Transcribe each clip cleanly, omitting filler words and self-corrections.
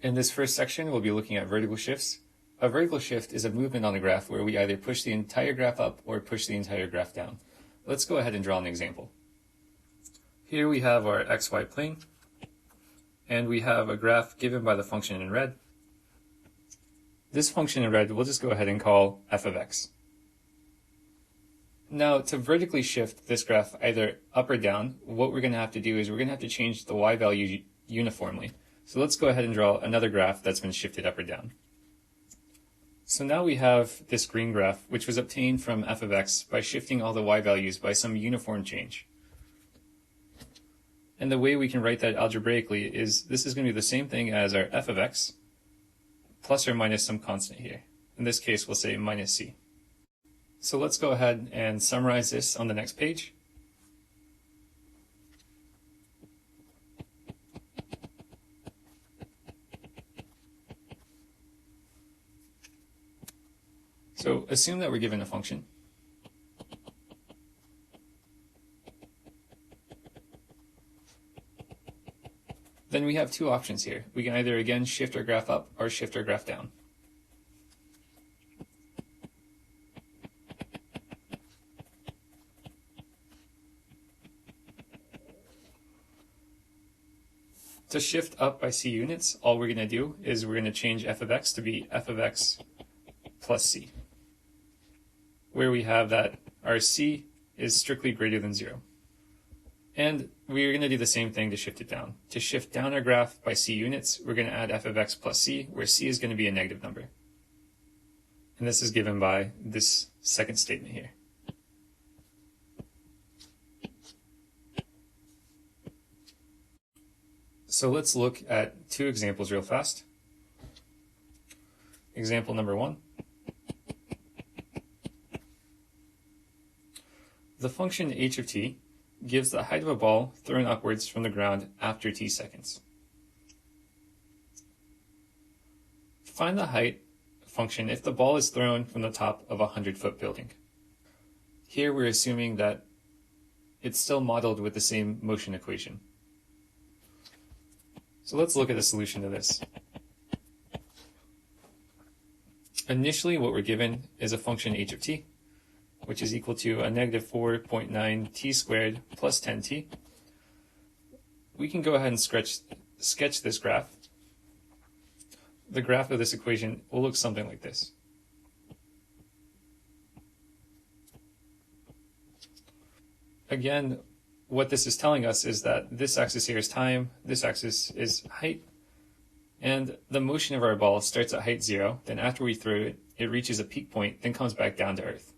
In this first section, we'll be looking at vertical shifts. A vertical shift is a movement on a graph where we either push the entire graph up or push the entire graph down. Let's go ahead and draw an example. Here we have our xy plane, and we have a graph given by the function in red. This function in red we'll just go ahead and call f of x. Now, to vertically shift this graph either up or down, what we're going to have to do is we're going to have to change the y value uniformly. So let's go ahead and draw another graph that's been shifted up or down. So now we have this green graph, which was obtained from f of x by shifting all the y values by some uniform change. And the way we can write that algebraically is this is going to be the same thing as our f of x plus or minus some constant here. In this case, we'll say minus c. So let's go ahead and summarize this on the next page. So assume that we're given a function. Then we have two options here. We can either again shift our graph up or shift our graph down. To shift up by c units, all we're going to do is we're going to change f of x to be f of x plus c, where we have that our c is strictly greater than 0. And we're going to do the same thing to shift it down. To shift down our graph by c units, we're going to add f of x plus c, where c is going to be a negative number. And this is given by this second statement here. So let's look at two examples real fast. Example number 1. The function h of t gives the height of a ball thrown upwards from the ground after t seconds. Find the height function if the ball is thrown from the top of a 100-foot building. Here we're assuming that it's still modeled with the same motion equation. So let's look at the solution to this. Initially, what we're given is a function h of t, which is equal to a negative 4.9 t squared plus 10t. We can go ahead and sketch this graph. The graph of this equation will look something like this. Again, what this is telling us is that this axis here is time, this axis is height, and the motion of our ball starts at height 0, then after we throw it, it reaches a peak point, then comes back down to Earth.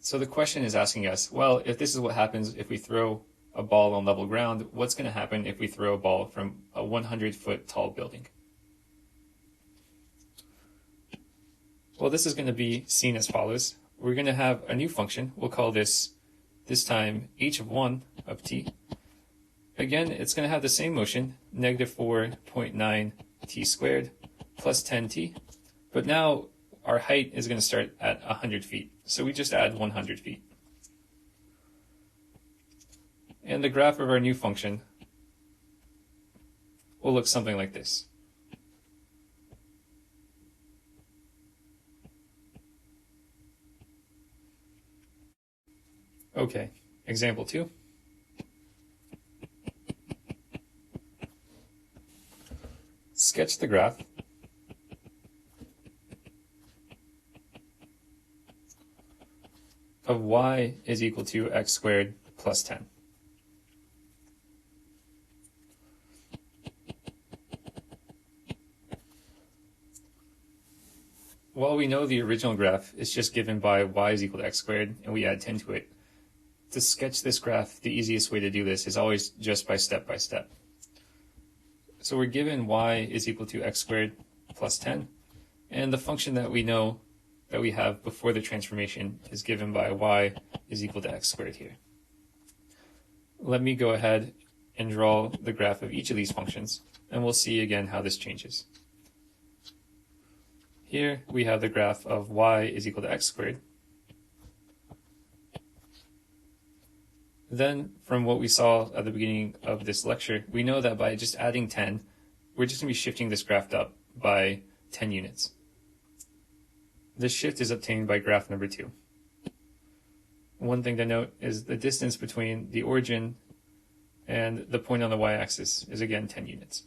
So the question is asking us, well, if this is what happens if we throw a ball on level ground, what's going to happen if we throw a ball from a 100-foot tall building? Well, this is going to be seen as follows. We're going to have a new function. We'll call this time h of 1 of t. Again, it's going to have the same motion, negative 4.9 t squared plus 10t. But now our height is going to start at 100 feet. So we just add 100 feet. And the graph of our new function will look something like this. Okay, example 2. Sketch the graph of y is equal to x squared plus 10. While we know the original graph is just given by y is equal to x squared and we add 10 to it, to sketch this graph, the easiest way to do this is always just by step. So we're given y is equal to x squared plus 10, and the function that we know that we have before the transformation is given by y is equal to x squared here. Let me go ahead and draw the graph of each of these functions, and we'll see again how this changes. Here we have the graph of y is equal to x squared. Then, from what we saw at the beginning of this lecture, we know that by just adding 10, we're just going to be shifting this graph up by 10 units. This shift is obtained by graph number 2. One thing to note is the distance between the origin and the point on the y-axis is again 10 units.